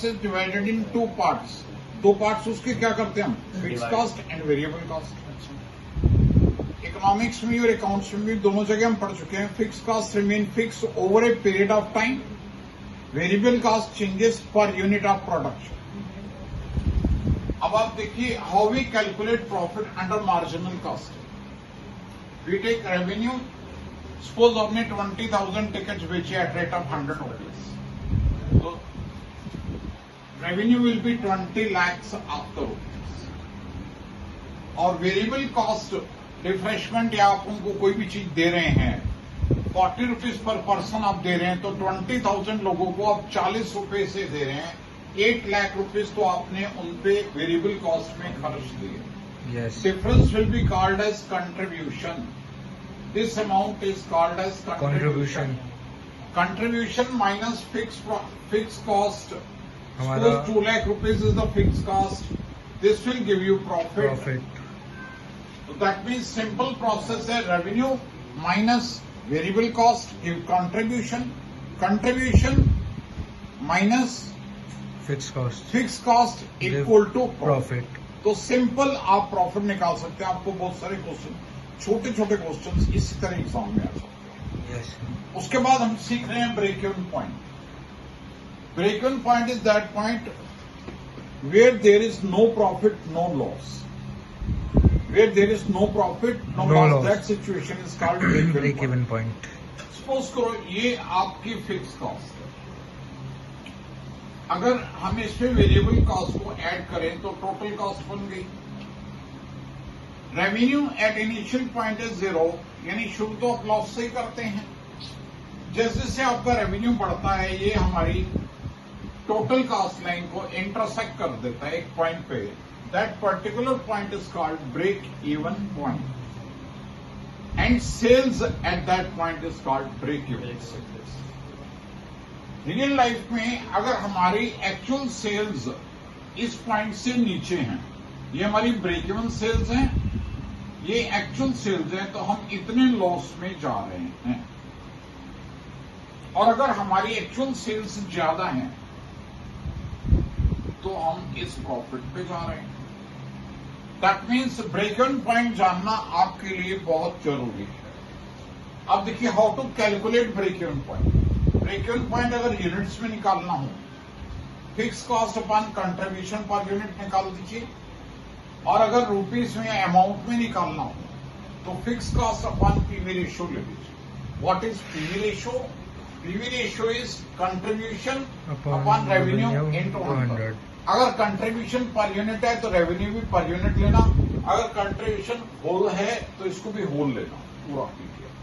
Cost is divided in two parts. दो parts उसके क्या करते हैं हम, fix cost and variable cost. Economics में और अकाउंट्स में भी दोनों जगह हम पढ़ चुके हैं। Fix cost remain fix over a period of time, variable cost changes per unit of production. अब आप देखिए how we calculate profit under marginal cost. We take revenue, suppose आपने 20,000 टिकट्स बेचे एट रेट ऑफ 100 रुपीज, तो revenue will be 20 lakhs after rupees. और variable cost refreshment या आप उनको कोई भी चीज दे रहे हैं 40 रुपीज पर पर्सन आप दे रहे हैं, तो 20,000 लोगों को आप 40 रुपए से दे रहे हैं, 8 लाख रुपीज तो आपने उनपे वेरिएबल कॉस्ट में खर्च दिए। Difference will be called as contribution. This amount is called as contribution. Contribution minus fix cost. Suppose 2 lakh rupees is the fixed cost. This will give you profit. So that means simple process है, revenue minus variable cost give contribution. Contribution minus fixed cost equal to profit. तो simple आप profit निकाल सकते हैं। आपको बहुत सारे question, छोटे छोटे क्वेश्चन इसी तरह एग्जाम में आ सकते हैं। उसके बाद हम सीख रहे हैं break even point. Break-even point is that point where there is no profit, no loss. Where there is no profit, no loss. That situation is called break-even point. Suppose करो ये आपकी फिक्स कॉस्ट है। अगर हम इसमें variable cost को add करें तो टोटल कॉस्ट बन गई। Revenue at initial point is 0, यानी शुरू तो आप लॉस से ही करते हैं। जैसे जैसे आपका रेवेन्यू बढ़ता है ये हमारी टोटल कॉस्ट लाइन को इंटरसेक्ट कर देता है एक पॉइंट पे। That particular point is called break even point and sales at that point is called break even. Real life में अगर हमारी एक्चुअल सेल्स इस पॉइंट से नीचे हैं, ये हमारी ब्रेक इवन सेल्स हैं, ये एक्चुअल सेल्स हैं, तो हम इतने लॉस में जा रहे हैं। और अगर हमारी एक्चुअल सेल्स ज्यादा हैं तो हम इस प्रॉफिट पे जा रहे हैं। That means break even point जानना आपके लिए बहुत जरूरी है। अब देखिए how to calculate break even point. Break even point अगर यूनिट्स में निकालना हो, fix cost upon contribution per unit निकाल दीजिए। और अगर रुपीज में अमाउंट में निकालना हो तो fix cost upon PV ratio ले लीजिए। What is PV ratio? PV ratio is contribution upon revenue into 100। अगर कंट्रीब्यूशन पर यूनिट है तो रेवेन्यू भी पर यूनिट लेना, अगर कंट्रीब्यूशन होल है तो इसको भी होल लेना, पूरा कीजिए।